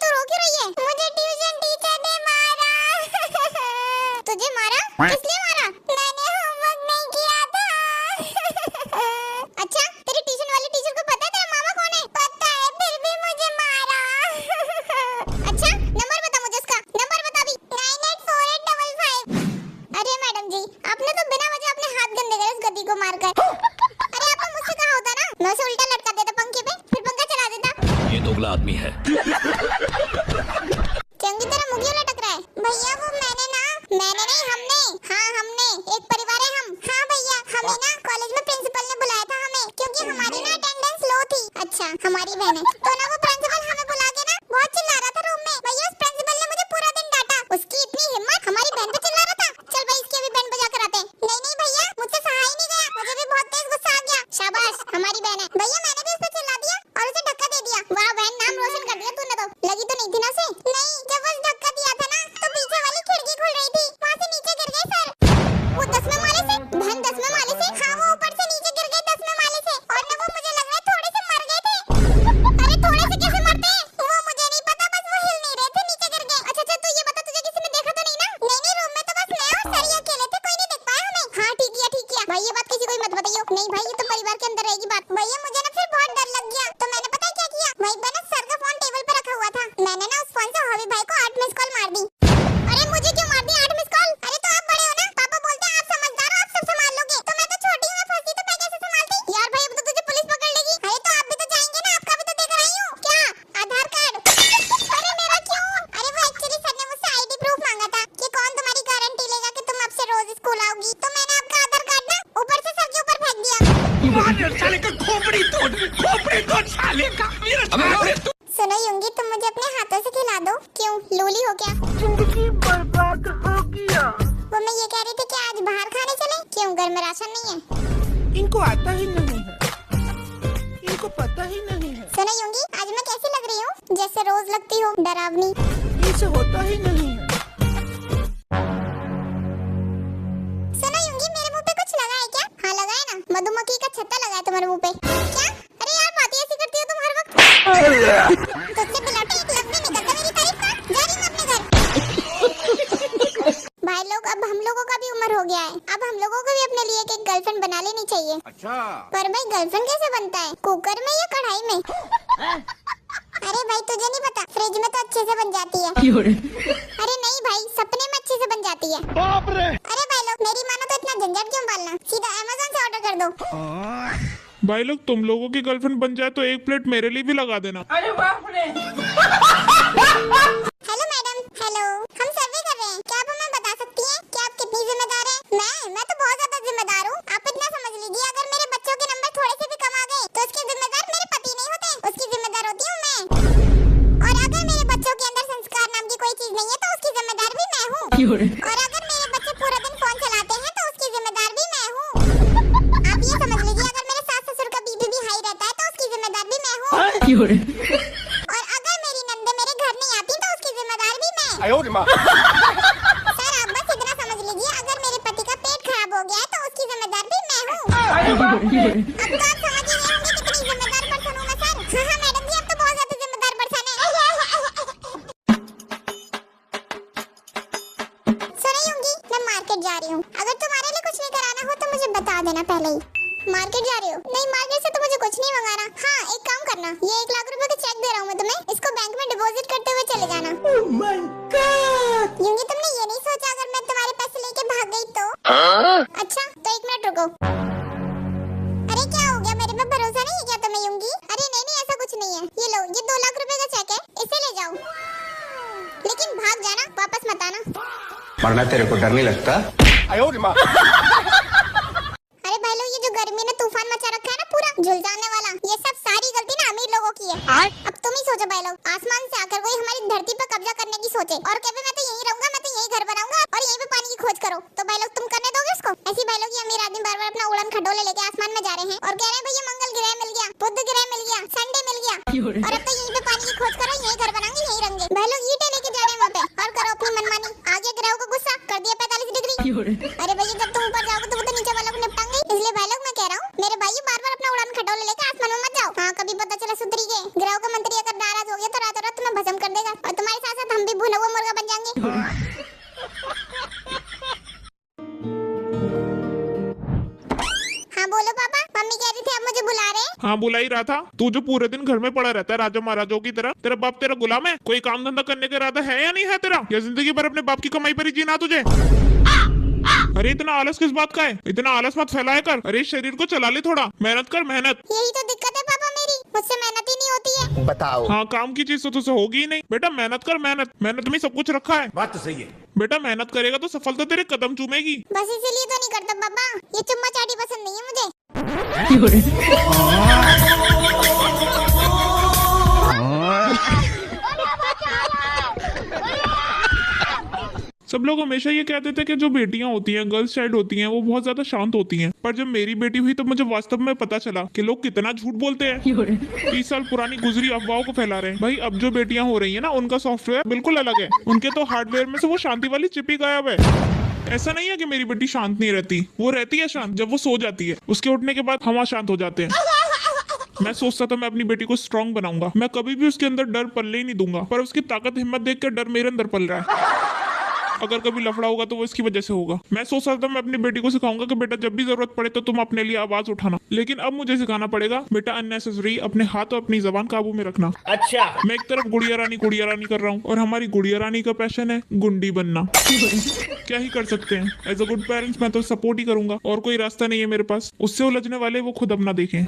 तू रो क्यों रही है? मुझे ट्यूशन टीचर ने मारा। तुझे मारा? किस लिए मारा? मैंने होमवर्क नहीं किया था। अच्छा, तेरी ट्यूशन वाली टीचर को पता है तेरा मामा कौन है? पता है, फिर भी मुझे मारा। अच्छा, नंबर बता मुझे उसका, नंबर बता भी। 984855। अरे मैडम जी, आपने तो बिना वजह अपने हाथ गंदे करे उस गधी को मारकर। अरे आपने मुझसे कहा होता ना, मैं उसे उल्टा लटका देता पंखे पे, फिर पंखा चला देता। ये दोगला आदमी है। चंगी तरह मुंह क्यों लटक रहा है? भैया वो मैंने नहीं, हमने। हाँ हमने, एक परिवार है हम। हाँ भैया, हमें ना कॉलेज में प्रिंसिपल ने बुलाया था हमें, क्योंकि हमारी ना अटेंडेंस लो थी। अच्छा, हमारी बहन है तो ना वो प्रिंसिपल हमें बुला के ना बहुत चिल्ला रहा था रूम में। भैया उस प्रिंसिपल ने मुझे पूरा दिन डांटा। उसकी इतनी हिम्मत, हमारी बहन पे चिल्ला रहा था। चल भाई इसकी अभी बैंड बजा कर आते हैं। नहीं भैया, मुझसे सहा ही नहीं गया, मुझे भी बहुत तेज गुस्सा आ गया। शाबाश, हमारी बहन है। भैया मैंने भी उस पे चिल्ला दिया और उसे धक्का दे दिया। वाह बहन, नाम रोशन कर दिया तूने तो। लगी तो नहीं थी ना उसे? नहीं, जब उस धक्का दिया था ना तो पीछे वाली खिड़की खुल रही थी, वहाँ से नीचे गिर गए सर। वो 10वें माले से, बहन 10वें माले से। हाँ वो ऊपर से नीचे गिर गए 10वें माले से। और ना वो मुझे लग रहा है थोड़े से मर गए थे। अरे थोड़े से कैसे मरते हैं? वो मुझे नहीं पता, बस वो हिल नहीं रहे थे, नीचे गिर गए। अच्छा तू ये बता, तुझे किसी ने देखा तो नहीं ना? नहीं रूम में तो बस मैं और सर ही अकेले थे, कोई नहीं देख पाया हमें। हाँ ठीक है भाई, ये बात किसी को मत बताइयो। नहीं भाई, ये तो परिवार के अंदर रहेगी बात। भैया मुझे ना फिर बहुत डर लग गया, तो मैंने पता है क्या किया? वहीं पे ना सर का फोन टेबल पे रखा हुआ था, मैंने ना उस फोन से हॉबी भाई को 8 मिस कॉल मार दी। अरे मुझे क्यों मार दी 8 मिस कॉल? अरे तो आप बड़े हो ना, पापा बोलते हैं आप समझदार हो, आप सब संभाल लोगे। तो मैं तो छोटी हूँ, मैं फंसती तो मैं कैसे संभालती? यार भाई अब तो तुझे पुलिस पकड़ लेगी। अरे तो आप भी तो जाएंगे ना, आपका भी तो देकर आई हूँ। क्या आधार कार्ड? अरे मेरा क्यों? अरे वो एक्चुअली सर ने मुझसे आईडी प्रूफ मांगा था कि कौन तुम्हारी गारंटी लेगा कि तुम अब से रोज स्कूल आओगी। तो मैंने आपका आधार कार्ड ना ऊपर से सर के ऊपर फेंक दिया। साले का खोपड़ी तोड़ साले का। सुनो युंगी, तुम मुझे अपने हाथों से खिला दो। क्यों, लूली हो क्या? जिंदगी बर्बाद हो गया। वो मैं ये कह रही थी कि आज बाहर खाने चले? क्यों, घर में राशन नहीं है? इनको आता ही नहीं है, इनको पता ही नहीं है। सुनो युंगी, आज मैं कैसी लग रही हूँ? जैसे रोज लगती हो, डरावनी। इसे होता ही नहीं है। सुनो युंगी, मेरे मुंह पे कुछ लगा है क्या? हाँ लगा है ना, मधुमक्खी का छत्ता लगा है तुम्हारे मुंह पे। क्या? अरे यार बातें ऐसी करती हो तुम हर वक्त। तुझसे बिलौटे एक लफ्ज़ भी निकलता मेरी तारीफ का। जा रही हूँ अपने घर। भाई लोग, अब हम लोगों का भी उम्र हो गया है, अब हम लोगों को भी अपने लिए एक गर्लफ्रेंड बना लेनी चाहिए। अच्छा, पर भाई गर्लफ्रेंड कैसे बनता है? कुकर में या कढ़ाई में? अरे भाई तुझे नहीं पता, फ्रिज में तो अच्छे से बन जाती है। अरे नहीं भाई, सपने में अच्छे से बन जाती है। बाप रे। अरे भाई लोग, मेरी मानो तो इतना झंझट क्यों पालना, सीधा अमेज़न से ऑर्डर कर दो। भाई लोग, तुम लोगों की गर्लफ्रेंड बन जाए तो एक प्लेट मेरे लिए भी लगा देना। अरे बाप रे। हेलो मैडम, हेलो, हम सर्वे कर रहे हैं, क्या आप हमें बता सकती हैं कि आप कितनी जिम्मेदार हैं? मैं तो बहुत ज्यादा जिम्मेदार हूँ। आप इतना समझ लीजिए, अगर मेरे बच्चों के नंबर थोड़े से भी कम आ गए तो उसके जिम्मेदार मेरे पति नहीं होते, उसकी जिम्मेदार होती हूँ मैं। और अगर मेरे बच्चों के अंदर संस्कार नाम की कोई चीज नहीं है तो उसकी जिम्मेदार भी मैं हूँ। और अगर मेरे बच्चे पूरा दिन फोन चलाते हैं तो उसकी जिम्मेदार भी मैं हूँ। आप ये समझ लीजिए, अगर मेरे सास ससुर का बीपी भी हाई रहता है तो उसकी जिम्मेदार भी मैं हूँ। और अगर मेरी नंदे मेरे घर नहीं आती तो उसकी जिम्मेदार भी मैं। सर आप बस इतना समझ लीजिए, अगर मेरे पति का पेट खराब हो गया है तो उसकी जिम्मेदार भी मैं हूँ। अब तो आप समझ ही रहे होंगे कितनी जिम्मेदार पर्सन हूँ मैं सर। हाँ मैडम जी, अब तो बहुत ज्यादा जिम्मेदार पर्सन है। सुनो युंगी, मैं मार्केट जा रही हूँ, अगर तुम्हारे लिए कुछ नहीं कराना हो तो मुझे बता देना पहले ही। मार्केट जा रही हो? नहीं, मार्केट से तो मुझे कुछ नहीं मंगाना। हाँ एक काम करना, ये 1 लाख रुपए का चेक दे रहा हूँ मैं तुम्हें, इसको बैंक में डिपॉजिट करते हुए चले जाना। Oh my God. युंगी तुमने ये नहीं सोचा अगर मैं तुम्हारे पैसे लेके भाग गई तो? अच्छा तो 1 मिनट रुको। अरे क्या हो गया, मेरे पे भरोसा नहीं है क्या तुम्हें युंगी? अरे नहीं ऐसा कुछ नहीं है, ये लो, ये 2 लाख रुपए का चेक है, इसे ले जाओ, लेकिन भाग जाना, वापस मत आना। मरना तेरे को डर नहीं लगता? अरे भाई लोग, ये जो गर्मी ने तूफान मचा रखा है ना पूरा झुलसाने वाला, ये सब सारी गलती ना अमीर लोगों की है। अब तुम ही सोचो भाई लोग, आसमान से आकर कोई हमारी धरती पर कब्जा करने की सोचे और कहे मैं तो यहीं रहूंगा, मैं तो यहीं घर बनाऊंगा और यहीं पे पानी की खोज करो, तो भाई लोग तुम करने दोगे उसको? ऐसी भाई लोग, ये अमीर आदमी बार बार अपना उड़न खटोले लेके आसमान में जा रहे हैं और कह रहे हैं भैया मंगल ग्रह मिल गया, बुध ग्रह मिल गया, संडे मिल गया, और अब तो यहीं पे पानी की खोज करो, यहीं घर बनाएंगे, यहीं रहेंगे। भाई लोग ईंटें लेके जा रहे हैं वहाँ पे और करो अपनी मनमानी। आगे ग्रहों को गुस्सा कर दिया 45 डिग्री। अरे भैया जब तुम ऊपर जाओगे तो वो तो नीचे वालों को निपटाएंगे, इसलिए भाई लोग मैं कह रहा हूँ मेरे भाई बार बार अपना उड़ान खटोले लेके आसमान में मत जाओ। हाँ कभी पता चला सुधरी गए, ग्रहों का मंत्री अगर नाराज हो गया तो रातों रात तुम्हें भस्म कर देगा और तुम्हारे साथ साथ हम भी भुना हुआ मुर्गा बन जाएंगे। हाँ बोलो पापा, मम्मी कह रही थी आप मुझे बुला रहे हैं। हाँ बुला ही रहा था। तू जो पूरे दिन घर में पड़ा रहता है राजा महाराजाओं की तरह, तेरा बाप तेरा गुलाम है? कोई काम धंधा करने का इरादा है या नहीं है तेरा? या जिंदगी भर अपने बाप की कमाई पर ही जीना तुझे? अरे इतना आलस किस बात का है? इतना आलस मत फैलाया कर। अरे शरीर को चला ले थोड़ा, मेहनत कर मेहनत। यही तो दिक्कत है पापा मेरी, मुझसे मेहनत ही नहीं होती है। बताओ। हाँ काम की चीज तो तुझसे होगी ही नहीं बेटा। मेहनत कर मेहनत, मेहनत में सब कुछ रखा है। बात तो सही है बेटा मेहनत करेगा तो सफलता तेरे कदम चूमेगी। बस इसीलिए तो नहीं करता पापा, ये चुम्मा चाटी पसंद नहीं है मुझे। सब लोग हमेशा ये कहते थे कि जो बेटियां होती हैं, गर्ल्स चाइल्ड होती हैं, वो बहुत ज्यादा शांत होती हैं। पर जब मेरी बेटी हुई तो मुझे वास्तव में पता चला कि लोग कितना झूठ बोलते हैं। 30 साल पुरानी गुजरी अफवाहों को फैला रहे हैं। भाई अब जो बेटियां हो रही है ना, उनका सॉफ्टवेयर बिल्कुल अलग है। उनके तो हार्डवेयर में से वो शांति वाली चिप ही गायब है। ऐसा नहीं है कि मेरी बेटी शांत नहीं रहती, वो रहती है शांत। जब वो सो जाती है, उसके उठने के बाद हम शांत हो जाते हैं। मैं सोचता था मैं अपनी बेटी को स्ट्रांग बनाऊंगा, मैं कभी भी उसके अंदर डर पलने ही नहीं दूंगा। पर उसकी ताकत हिम्मत देख कर डर मेरे अंदर पल रहा है। अगर कभी लफड़ा होगा तो वो इसकी वजह से होगा। मैं सोच रहा था मैं अपनी बेटी को सिखाऊंगा कि बेटा जब भी जरूरत पड़े तो तुम अपने लिए आवाज उठाना। लेकिन अब मुझे सिखाना पड़ेगा बेटा अननेसेसरी अपने हाथ और अपनी जबान काबू में रखना। अच्छा। मैं एक तरफ गुड़िया रानी कर रहा हूँ और हमारी गुड़िया रानी का पैशन है गुंडी बनना। क्या ही कर सकते हैं। एज अ गुड पेरेंट्स मैं तो सपोर्ट ही करूंगा और कोई रास्ता नहीं है मेरे पास। उससे उलझने वाले वो खुद अपना देखें।